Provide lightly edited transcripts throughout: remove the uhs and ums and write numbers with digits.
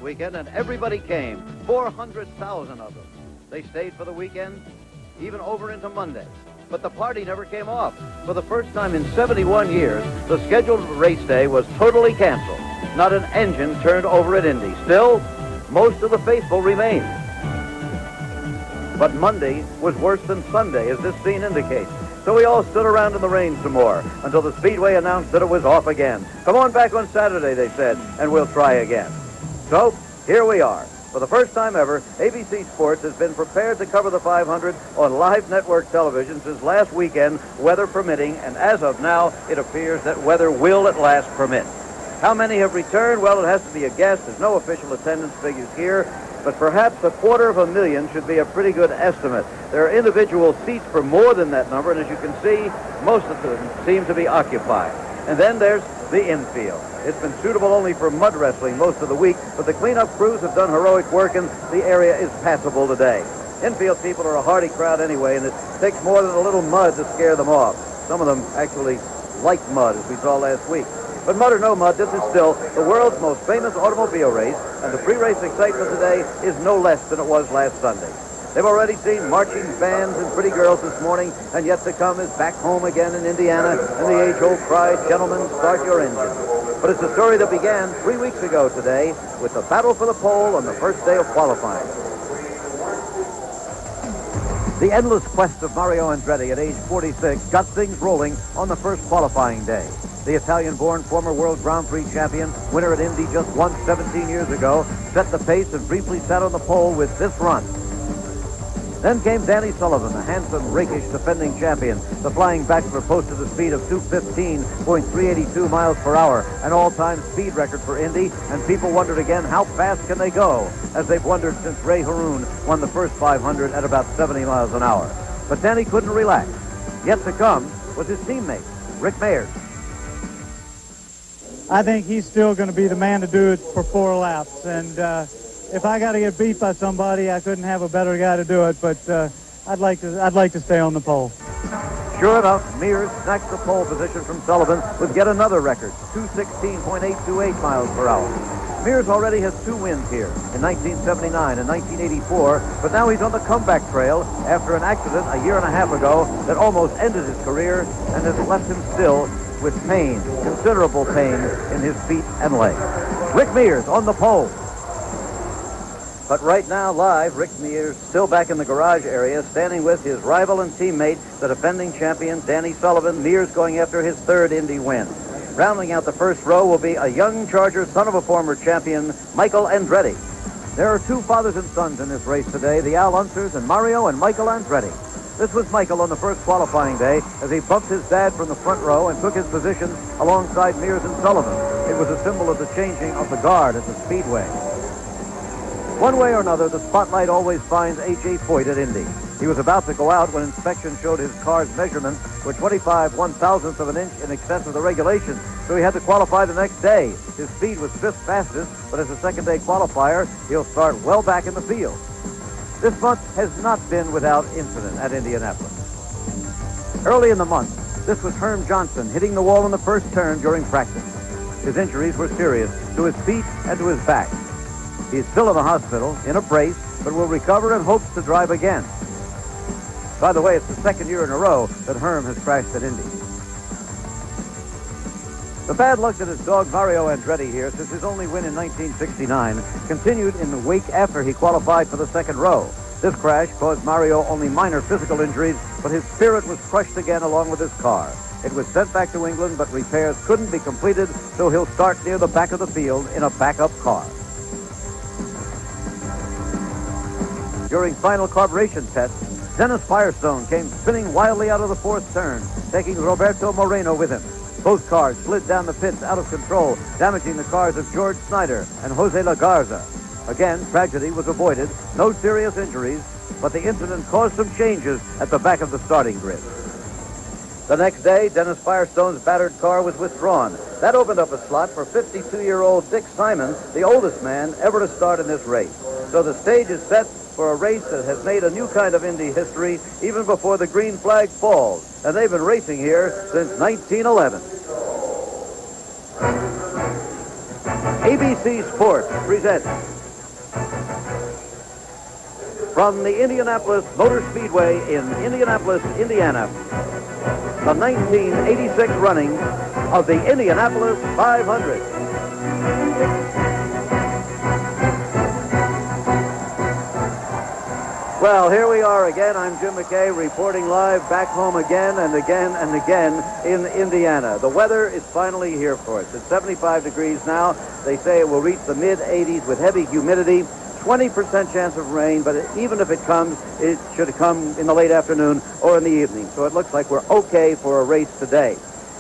weekend, and everybody came. 400,000 of them. They stayed for the weekend, even over into Monday. But the party never came off. For the first time in 71 years, the scheduled race day was totally canceled. Not an engine turned over at Indy. Still, most of the faithful remained. But Monday was worse than Sunday, as this scene indicates. So we all stood around in the rain some more until the Speedway announced that it was off again. Come on back on Saturday, they said, and we'll try again. So, here we are. For the first time ever, ABC Sports has been prepared to cover the 500 on live network television since last weekend, weather permitting, and as of now, it appears that weather will at last permit. How many have returned? Well, it has to be a guess. There's no official attendance figures here, but perhaps 250,000 should be a pretty good estimate. There are individual seats for more than that number, and as you can see, most of them seem to be occupied. And then there's the infield. It's been suitable only for mud wrestling most of the week, but the cleanup crews have done heroic work, and the area is passable today. Infield people are a hardy crowd anyway, and it takes more than a little mud to scare them off. Some of them actually like mud, as we saw last week. But mud or no mud, this is still the world's most famous automobile race, and the pre-race excitement today is no less than it was last Sunday. They've already seen marching bands and pretty girls this morning, and yet to come is back home again in Indiana, and the age-old cry, "Gentlemen, start your engines." But it's a story that began 3 weeks ago today with the battle for the pole on the first day of qualifying. The endless quest of Mario Andretti at age 46 got things rolling on the first qualifying day. The Italian-born former World Grand Prix champion, winner at Indy just once 17 years ago, set the pace and briefly sat on the pole with this run. Then came Danny Sullivan, the handsome, rakish defending champion. The Flying Bachelor posted a speed of 215.382 miles per hour, an all-time speed record for Indy, and people wondered again, how fast can they go? As they've wondered since Ray Haroon won the first 500 at about 70 miles an hour. But Danny couldn't relax. Yet to come was his teammate, Rick Mayers. I think he's still going to be the man to do it for 4 laps, and if I got to get beat by somebody, I couldn't have a better guy to do it, but I'd like to stay on the pole. Sure enough, Mears snatched the pole position from Sullivan with yet another record, 216.828 miles per hour. Mears already has 2 wins here, in 1979 and 1984, but now he's on the comeback trail after an accident a year and a half ago that almost ended his career and has left him still with pain, considerable pain in his feet and legs. Rick Mears on the pole. But right now, live, Rick Mears still back in the garage area, standing with his rival and teammate, the defending champion, Danny Sullivan. Mears going after his 3rd Indy win. Rounding out the first row will be a young Charger, son of a former champion, Michael Andretti. There are 2 fathers and sons in this race today, the Al Unsers and Mario and Michael Andretti. This was Michael on the first qualifying day as he bumped his dad from the front row and took his position alongside Mears and Sullivan. It was a symbol of the changing of the guard at the Speedway. One way or another, the spotlight always finds A.J. Foyt at Indy. He was about to go out when inspection showed his car's measurements were 25 1/1000th of an inch in excess of the regulations, so he had to qualify the next day. His speed was 5th fastest, but as a second-day qualifier, he'll start well back in the field. This month has not been without incident at Indianapolis. Early in the month, this was Herm Johnson hitting the wall in the first turn during practice. His injuries were serious to his feet and to his back. He's still in the hospital, in a brace, but will recover and hopes to drive again. By the way, it's the 2nd year in a row that Herm has crashed at Indy. The bad luck that his dog Mario Andretti here, since his only win in 1969, continued in the wake after he qualified for the 2nd row. This crash caused Mario only minor physical injuries, but his spirit was crushed again along with his car. It was sent back to England, but repairs couldn't be completed, so he'll start near the back of the field in a backup car. During final carburation tests, Dennis Firestone came spinning wildly out of the 4th turn, taking Roberto Moreno with him. Both cars slid down the pits out of control, damaging the cars of George Snyder and Jose Lagarza. Again, tragedy was avoided, no serious injuries, but the incident caused some changes at the back of the starting grid. The next day, Dennis Firestone's battered car was withdrawn. That opened up a slot for 52-year-old Dick Simon, the oldest man ever to start in this race. So the stage is set for a race that has made a new kind of Indy history even before the green flag falls. And they've been racing here since 1911. ABC Sports presents From the Indianapolis Motor Speedway in Indianapolis, Indiana, the 1986 running of the Indianapolis 500. Well, here we are again. I'm Jim McKay reporting live back home again and again and again in Indiana. The weather is finally here for us. It's 75 degrees now. They say it will reach the mid-80s with heavy humidity. 20% chance of rain, but even if it comes, it should come in the late afternoon or in the evening. So it looks like we're okay for a race today.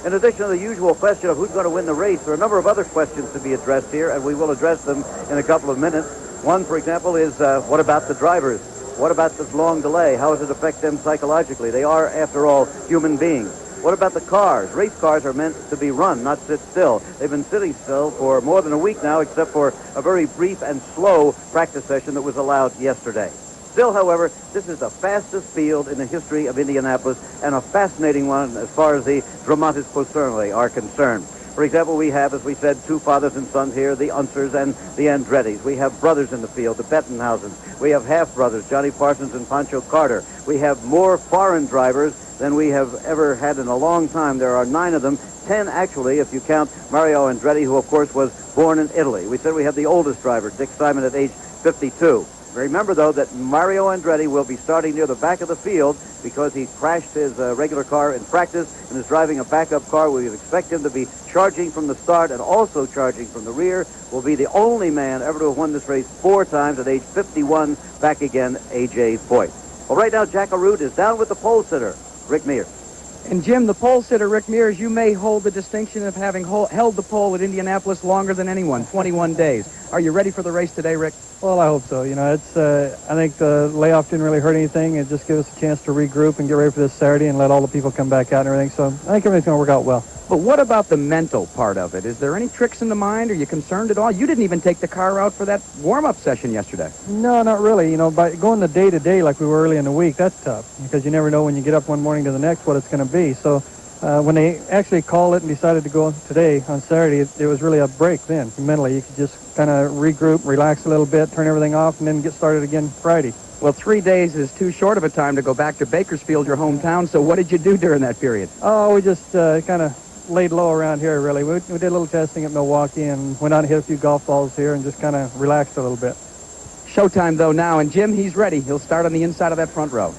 In addition to the usual question of who's going to win the race, there are a number of other questions to be addressed here, and we will address them in a couple of minutes. One, for example, is what about the drivers? What about this long delay? How does it affect them psychologically? They are, after all, human beings. What about the cars? Race cars are meant to be run, not sit still. They've been sitting still for more than a week now, except for a very brief and slow practice session that was allowed yesterday. Still, however, this is the fastest field in the history of Indianapolis, and a fascinating one as far as the dramatis personae are concerned. For example, we have, as we said, two fathers and sons here, the Unsers and the Andrettis. We have brothers in the field, the Bettenhausens. We have half-brothers, Johnny Parsons and Pancho Carter. We have more foreign drivers than we have ever had in a long time. There are 9 of them, 10 actually, if you count Mario Andretti, who, of course, was born in Italy. We said we have the oldest driver, Dick Simon, at age 52. Remember, though, that Mario Andretti will be starting near the back of the field because he crashed his regular car in practice and is driving a backup car. We expect him to be charging from the start and also charging from the rear. Will be the only man ever to have won this race 4 times at age 51. Back again, A.J. Foyt. Well, right now, Jack Arute is down with the pole sitter, Rick Mears. And, Jim, the pole sitter, Rick Mears, you may hold the distinction of having held the pole at Indianapolis longer than anyone, 21 days. Are you ready for the race today, Rick? Well, I hope so. You know, it's. I think the layoff didn't really hurt anything. It just gives us a chance to regroup and get ready for this Saturday and let all the people come back out and everything. So I think everything's going to work out well. But what about the mental part of it? Is there any tricks in the mind? Are you concerned at all? You didn't even take the car out for that warm-up session yesterday. No, not really. You know, by going the day-to-day like we were early in the week, that's tough because you never know when you get up one morning to the next what it's going to be. So when they actually called it and decided to go today on Saturday, it was really a break then. Mentally, you could just kind of regroup, relax a little bit, turn everything off, and then get started again Friday. Well, 3 days is too short of a time to go back to Bakersfield, your hometown. So what did you do during that period? Oh, we just kind of laid low around here, really. We did a little testing at Milwaukee and went out and hit a few golf balls here and just kind of relaxed a little bit. Showtime, though, now. And, Jim, he's ready. He'll start on the inside of that front row.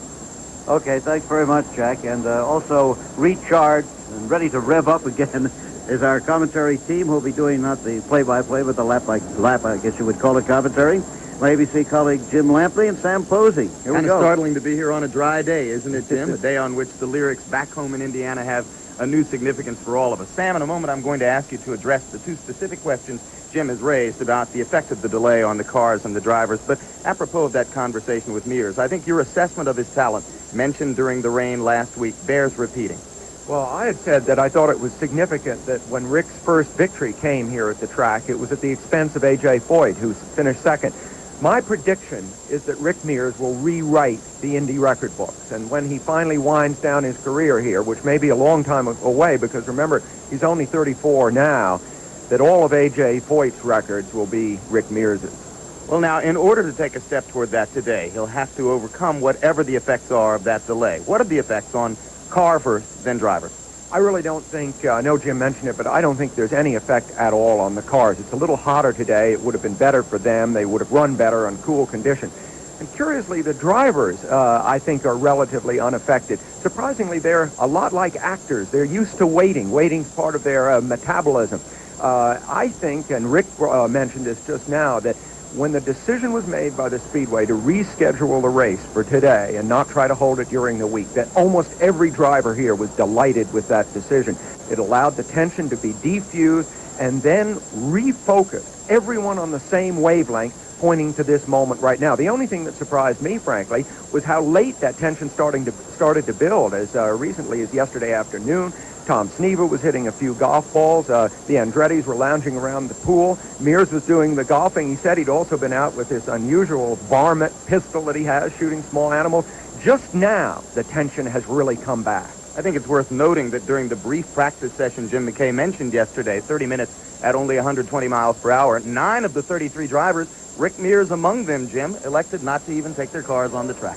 Okay, thanks very much, Jack. And also recharged and ready to rev up again is our commentary team who'll be doing not the play-by-play, but the lap, I guess you would call it commentary. My ABC colleague Jim Lampley and Sam Posey. Here we go. Kind of startling to be here on a dry day, isn't it, Jim? A day on which the lyrics back home in Indiana have a new significance for all of us. Sam, in a moment, I'm going to ask you to address the 2 specific questions Jim has raised about the effect of the delay on the cars and the drivers. But apropos of that conversation with Mears, I think your assessment of his talent, mentioned during the rain last week, bears repeating. Well, I had said that I thought it was significant that when Rick's first victory came here at the track, it was at the expense of A.J. Foyt, who finished second. My prediction is that Rick Mears will rewrite the Indy record books. And when he finally winds down his career here, which may be a long time away, because remember, he's only 34 now, that all of A.J. Foyt's records will be Rick Mears's. Well, now, in order to take a step toward that today, he'll have to overcome whatever the effects are of that delay. What are the effects on car first, then driver? I really don't think, I know Jim mentioned it, but I don't think there's any effect at all on the cars. It's a little hotter today. It would have been better for them. They would have run better on cool conditions. And curiously, the drivers, I think, are relatively unaffected. Surprisingly, they're a lot like actors. They're used to waiting. Waiting's part of their metabolism. I think, and Rick mentioned this just now, that when the decision was made by the Speedway to reschedule the race for today and not try to hold it during the week, that almost every driver here was delighted with that decision. It allowed the tension to be defused and then refocused everyone on the same wavelength, pointing to this moment right now. The only thing that surprised me, frankly, was how late that tension started to build. As recently as yesterday afternoon, Tom Sneva was hitting a few golf balls. The Andrettis were lounging around the pool. Mears was doing the golfing. He said he'd also been out with this unusual varmint pistol that he has, shooting small animals. Just now, the tension has really come back. I think it's worth noting that during the brief practice session Jim McKay mentioned yesterday, 30 minutes at only 120 miles per hour, 9 of the 33 drivers Rick Mears among them, Jim, elected not to even take their cars on the track.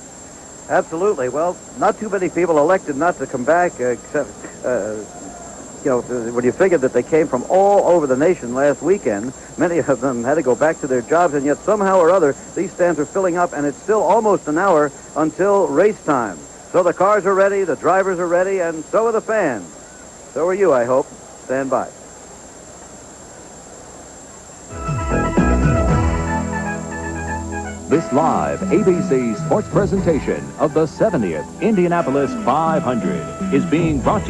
Absolutely. Well, not too many people elected not to come back, except, when you figure that they came from all over the nation last weekend, many of them had to go back to their jobs, and yet somehow or other, these stands are filling up, and it's still almost an hour until race time. So the cars are ready, the drivers are ready, and so are the fans. So are you, I hope. Stand by. This live ABC sports presentation of the 70th Indianapolis 500 is being brought to you